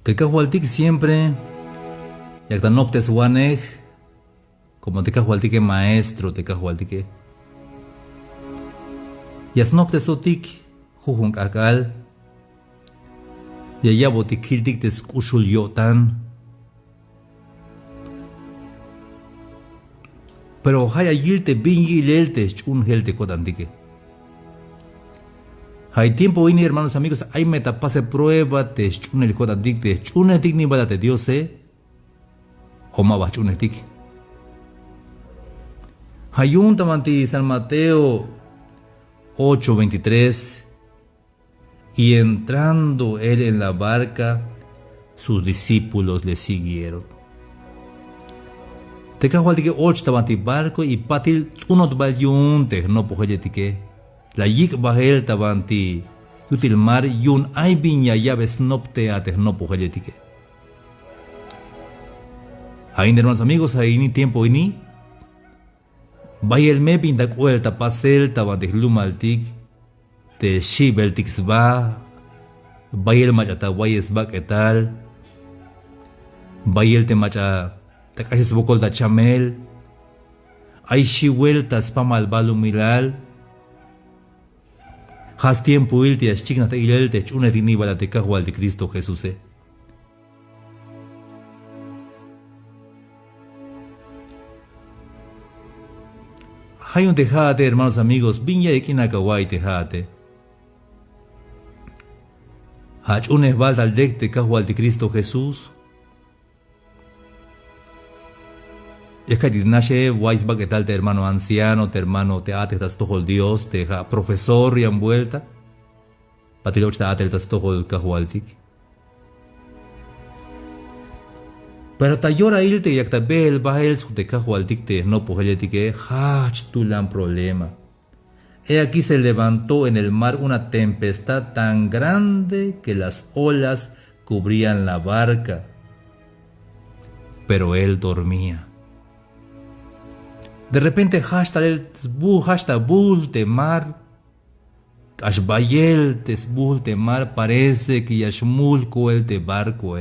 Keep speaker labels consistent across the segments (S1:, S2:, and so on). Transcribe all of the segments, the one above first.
S1: Tecahualtic siempre, yactanoptes wanej, como tecahualtique maestro, tecahualtique. Yasnoptes otik, jujun akal, yayabotikiltik teskushul yotan. Pero haya yilte bingi lelte chun helte kodantique. Hay tiempo vini, hermanos amigos, hay metapase prueba te chun el kodandik te chun etik ni balate Dios o ma chun etik. Hay un tamanti San Mateo 8:23 y entrando él en la barca, sus discípulos le siguieron. Te cajualtique 8 tamanti barco y patil unot balyunte no pojeletike. La yik bahel tabanti util mar yun ay viña llaves nopte ate no pojeletike. Ahí hermanos amigos, ahí ni tiempo ni vaya el me pinta cuelta pasel tabanti lumaltik te shibeltik sba vaya el machata guayes ba qué tal vaya el te macha te caches bocol da chamel hay shi vueltas pa mal balumilal has tiempo ilti as chigna te ilel te chune tini bala te cajual de Cristo Jesús Hay un tejate, hermanos amigos, viña de kinakawai tejate. Hach un esbal al decte cajual de Cristo Jesús. Es que nashe wais baquetal te hermano anciano, te hermano te ate tas tojo el Dios, te profesor y envuelta. Patiloch te ate tas tojo el cajualtik. Pero tayora ilte y actabel bahel su te cajualtik te no pojeletike, hach tulan problema. He aquí se levantó en el mar una tempestad tan grande que las olas cubrían la barca. Pero él dormía. De repente hasta bul te mar, ashbayel te bul te mar, parece que yashmulko el te barco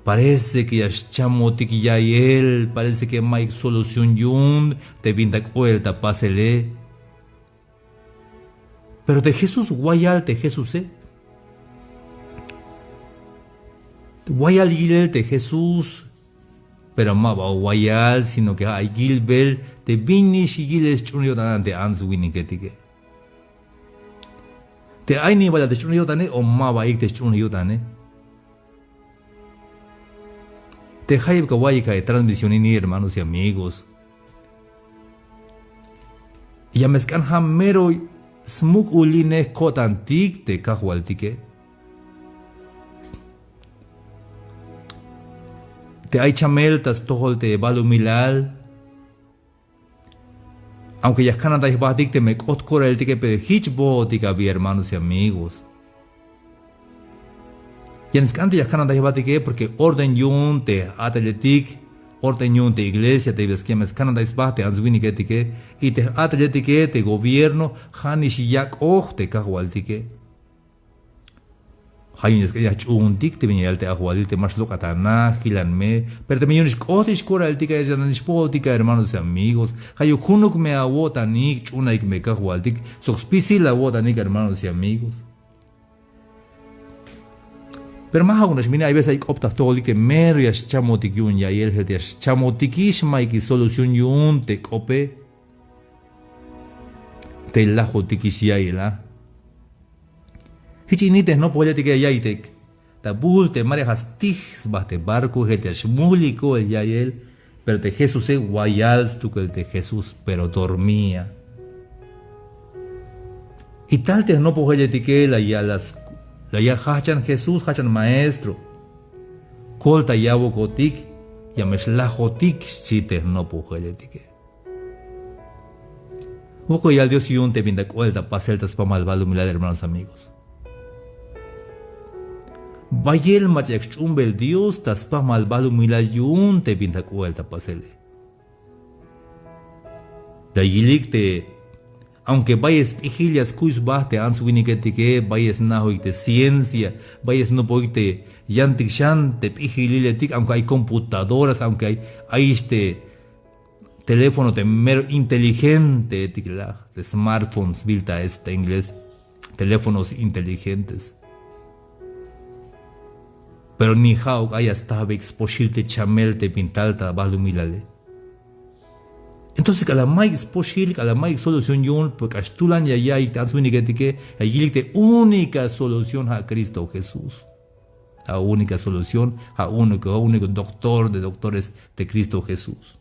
S1: Parece que yachamotik yayel, parece que Mike solución yun, te vindak el tapasele. Pero de Jesús guayal te Jesús Guayal gilel te Jesús. Pero ma va guayal, sino que hay gilbel te vini shigiles chunio tanante ans winiketike. Te hay ni vaya te chunio tane o ma va ik te chunio tane. Te hayab kawaika de transmisión ni hermanos y amigos. Y amescan hamero smuk uline kotantik te kahualtike. Te hay chameltas tohol te balumilal. Aunque ya canada y batik te me kotkora el tike pe hitchbo tika vi hermanos y amigos. Y en escante ya canada y batik porque orden yun te atletik, orden yun te iglesia te ves que me canada y bate anzwini que tike y te atletik te gobierno hanish yak te kahualtike. Hay un ya chuntik te viene el te ahualil te más locatana gilanme, pero te millones cotish cora el tika ya nishpotika hermanos y amigos. Hay hunuk me awotanik chunaik me kahualtik, soxpisi la wotanik hermanos y amigos. Pero más aún, mira, hay veces hay optas todo que mero ya chamotik yun ya el ya chamotikish maiki solución yun te cope te la jotikish ya la. Hichinites no política ya itek. Tabul te marejas tijs baste barco el te shmuliko el ya el, pero te Jesús guayals tu que el te Jesús pero dormía. Y tal te no política la ya las la ya hachan Jesús, hachan maestro. Colta ya bocotic, ya meslajotic, si te no pujeletike. Boco ya el Dios y un te pinta cuelta, paseltas pa malvalo milad, hermanos amigos. Bayel machax chumbel Dios, tas pa malvalo milad yun te pinta cuelta pasele. Da yilik te Aunque vayas hijillas kuis baste ansu winiketike, vayas nahoite ciencia, vayas no poite yantik shante hijililetik, aunque hay computadoras, aunque hay teléfono de mero inteligente, de smartphones, bilta inglés, teléfonos inteligentes. Pero ni hauk hayas tabe exposhilte chamelte pintalta balumilale. Entonces, cada más posible, cada más solución yo, porque astulan ya y tan suene que hay única solución a Cristo Jesús. La única solución a único doctor de doctores de Cristo Jesús.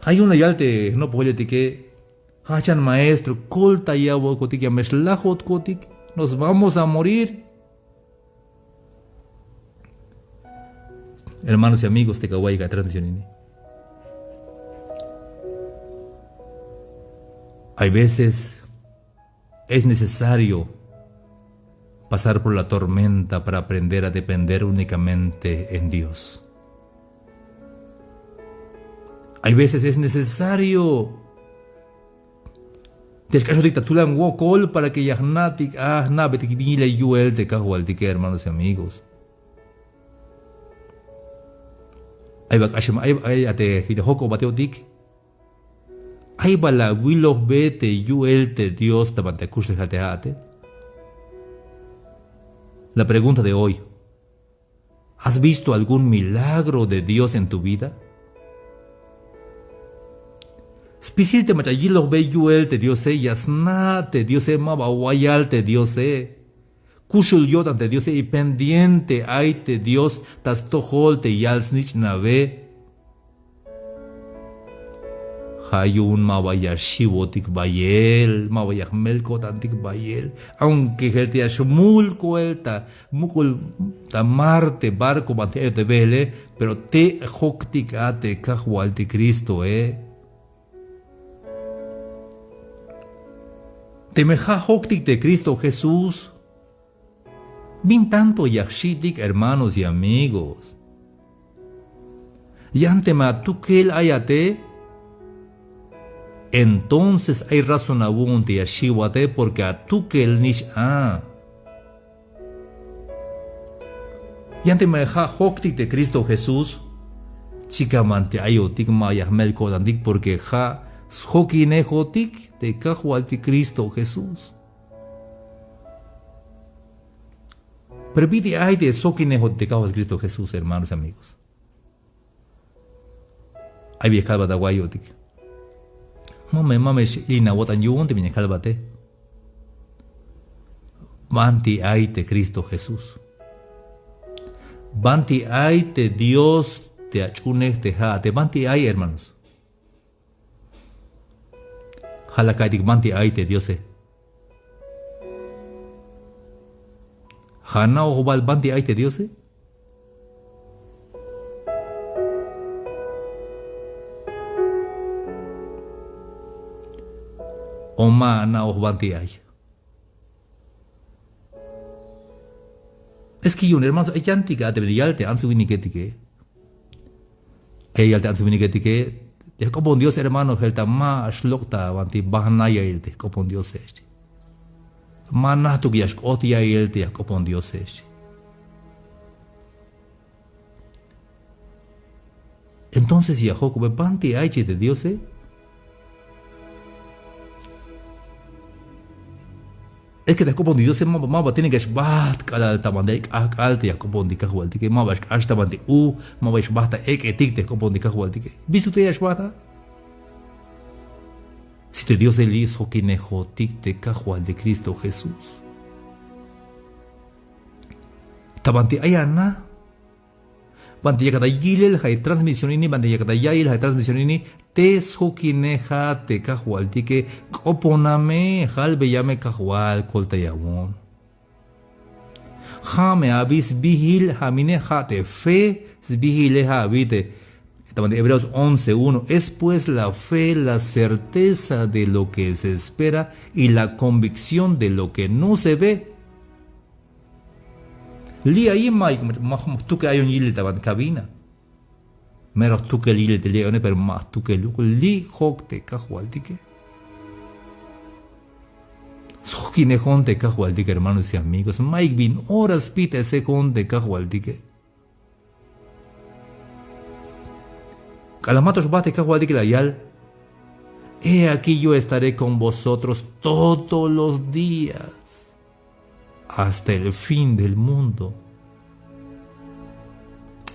S1: Hay una yalte, no puede que hachan maestro, colta ya bocotic, ya meslajot cotic, nos vamos a morir. Hermanos y amigos de Kawaiga transmisión. Hay veces es necesario pasar por la tormenta para aprender a depender únicamente en Dios. Hay veces es necesario del caso de tatulan wokol para que yahnatik nabetik vinile yuel de kahualtik, hermanos y amigos. Hay bakashim hay ate hidehoko bateotik. Hay bala wilos bete yuel te Dios tabante kushte hateate. La pregunta de hoy: ¿has visto algún milagro de Dios en tu vida? Spicilte machayilos be yuel te Dios yasna te Dios maba wayal te Dios kushul yotan te Dios y pendiente ay te Dios tas tohol te yalsnich nave. Hayun mawaya shivotik bayel, mawaya melkotantik bayel, aunque el ashmul kuelta, mukul tamarte barco mante te vele, pero te hoktik ate kahwalti Cristo, Te meja hoktik de Cristo Jesús. Bin tanto yakshitik, hermanos y amigos. Yantema tukel ayate. Entonces hay razón abunde a Shiwate porque a tu que el nish Yante me ha hoktik de Cristo Jesús, chica mante ayotik maya melkodandik porque ha hokine hotik de kahualti Cristo Jesús. Permite ay de sokine hot de kahualti Cristo Jesús, hermanos y amigos. Ay viejaba da guayotik. Mame lina wotan yun te viene calvate. Banti aite Cristo Jesús. Banti aite Dios te achunes te jate. Banti ay hermanos. Halakaitik banti aite Dios. Hana o bal banti aite Dios. Oma na banti ay. Es que yo, hermanos, hay antica de yalte ansu viniketike. Hay yalte ansu viniketike. Ya como Dios, hermano, el tama ashlokta banti bahna yalte como Dios es. Mana tu giash oti yalte ya como Dios es. Entonces ya joko banti ay de Dios Es que te copondi Dios maba tiene que bat kala tamande alte ya copondi kahwalti que maba hasta bandi maba basta etik te copondi kahwalti que visto te bata si te Dios elis hokinejo tik te kahwal de Cristo Jesús tabanti ayana banti yakata yilel hay transmisión ini banti yakata yayil hay transmisión ini te hokineja te kahwalti que oponame halbe yame kahwal kolta yawon Jame abis vigil hamine jate fe vigile habite Hebreos 11:1 es pues la fe la certeza de lo que se espera y la convicción de lo que no se ve. Li ahí mai tu que hay un yile taban cabina. Menos tú que lile te leone, pero más tú que li hok te cajualtique. Sokine honte cajualtique, hermanos y amigos. Mike bin horas pita ese honte cajualtique. Calamatos bate cajualtique la yal. He aquí yo estaré con vosotros todos los días, hasta el fin del mundo.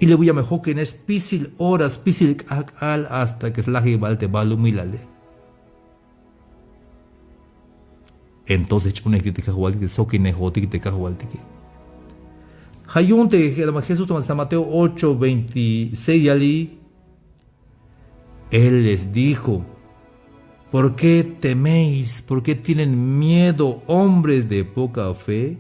S1: Y le voy a mejor que en pisil horas, pisil akal hasta que slaje balte balumilale. Entonces chune que te cajualtique, soki nejotique te cajualtique. Hayunte, Jesús San Mateo 8:26 ali. Él les dijo: ¿por qué teméis? ¿Por qué tienen miedo, hombres de poca fe?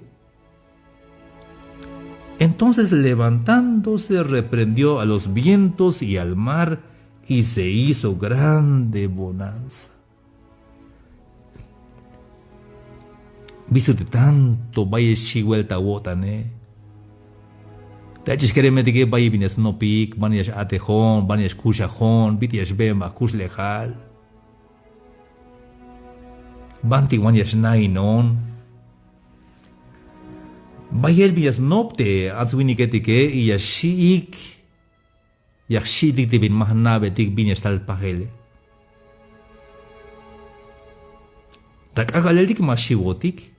S1: Entonces levantándose reprendió a los vientos y al mar y se hizo grande bonanza. Visto de tanto vaya vuelta wotane. Tachis quereme de que vaya bines no pic, vanias atejón, vanias cuchajón, vitias bemba, cuslejal. Banti vanias nainon. Vaya bias nopte, anzuiniketike y yashik. Yashitik de bin mahnabe tik binias tal pagele. Tak agalelik mashiwotik.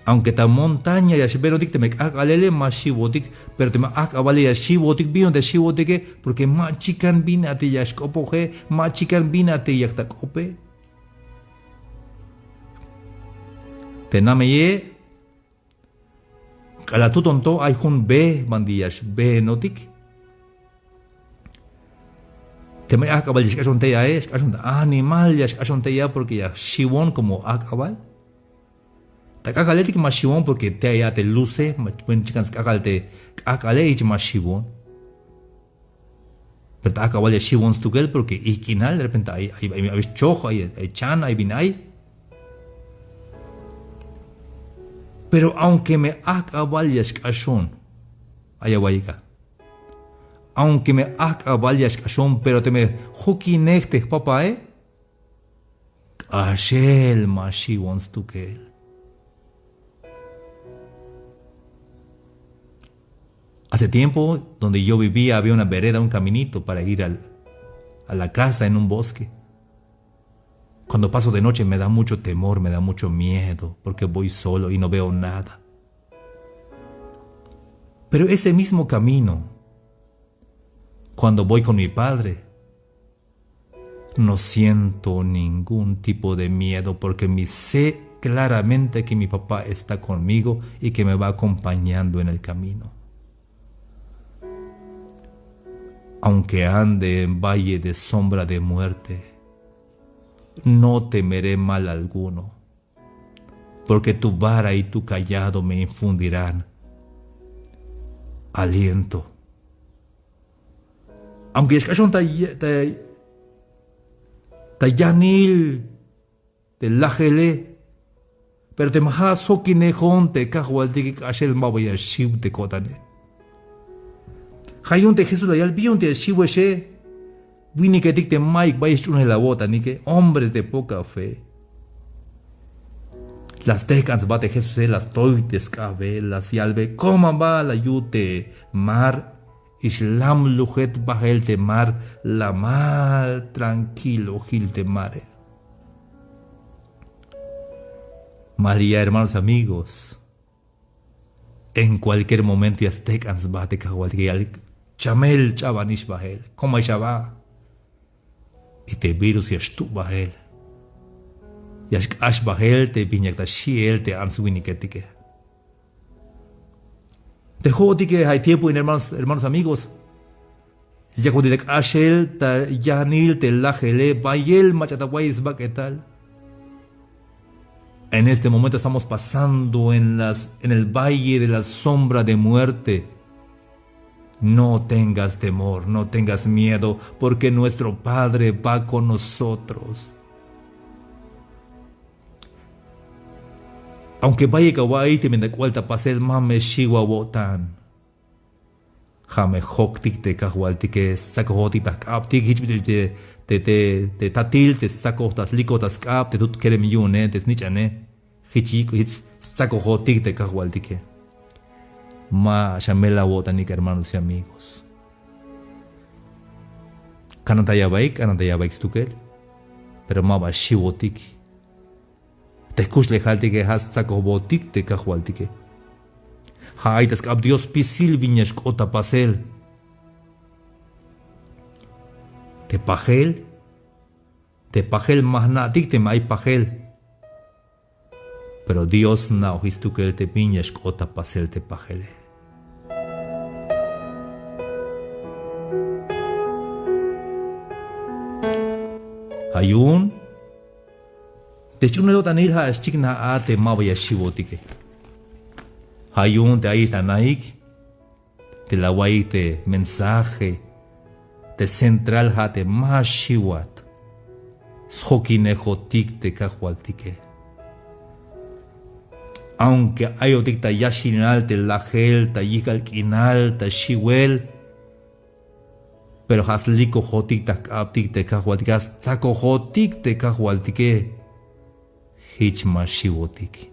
S1: Aunque ta montaña ya shibenotik te me agalele mashiwotik, pero te me agavale ya shiwotik bion de shiwotike, porque ma chican binate yashkopoje, ma chican binate yaktakope. Te nameye, kala tu tonto ay hun be bandiyash be notik. Te me agavale yashkashonte ya es, yashkashonte animal yashkashonte ya porque ya shiwon como agaval. Takakaletik mashibon porque te allá te luce, buen chicas kakalte kakale ich mashibon. Pero takawale shibon stugel porque ikinal de repente hay chojo, hay chan, hay binay. Pero aunque me akabalyas kashon, ayawaika. Aunque me akabalyas kashon, pero te me hokinekte papá, Ashel mashibon stugel. Hace tiempo, donde yo vivía, había una vereda, un caminito para ir a la casa en un bosque. Cuando paso de noche me da mucho temor, me da mucho miedo, porque voy solo y no veo nada. Pero ese mismo camino, cuando voy con mi padre, no siento ningún tipo de miedo, porque me sé claramente que mi papá está conmigo y que me va acompañando en el camino. Aunque ande en valle de sombra de muerte, no temeré mal alguno, porque tu vara y tu cayado me infundirán aliento. Aunque escachón tayanil te lajele, pero te maha sokinejón te cajualtiki cachel mabaya shib te cotane. Hayunte Jesús ayal bionte shiweshe, vini que dicte Mike vais una la bota, ni que hombres de poca fe. Las decans bate Jesús, las toites cabe, las yalbe, coma va la yute, mar, islam lujet bajel te mar, la mal tranquilo gil te mare. María, hermanos amigos, en cualquier momento ya decans bate cahual chamel chavanish bajel, como va y te virus ya stu bajel. Yash ash bajel te viñacta shiel te ansuiniketike. Te jodi que hay tiempo en hermanos amigos. Ya jodi de ashel ta yanil te lajele bayel machatawais ba qué tal. En este momento estamos pasando en el valle de la sombra de muerte. No tengas temor, no tengas miedo, porque nuestro Padre va con nosotros. Aunque vaya kawai te menda cualta pasel mame shiwa wotan. jame hoktik te kahualtike sako hotik tak aptik hich te tatil te sako tas liko tas kap te tut kere millone te snichane hichiko hits sako hotik te kahualtike ma shamela botanica hermanos y amigos kanataya baik stukel pero ma ba shiwotik te kusle haltike has sako botik te kahualtike Hai tas kap Dios pisil viñas kota pasel te pajel mahnatik te mai pajel pero Dios na ohistukel te viñas kota pasel te pajele Hayun te chuno tanil ha chikna a te mabaya shibotike Hayun te ahí está naik te la guay te mensaje te central ha te mashiwat schokine jotik te kahualtike aunque hay otik ta yashinal te lagel ta yikal kinal ta shiwel pero hasliko jotik ta kaptik te kahualtike sako jotik te kahualtike hich mashiwotik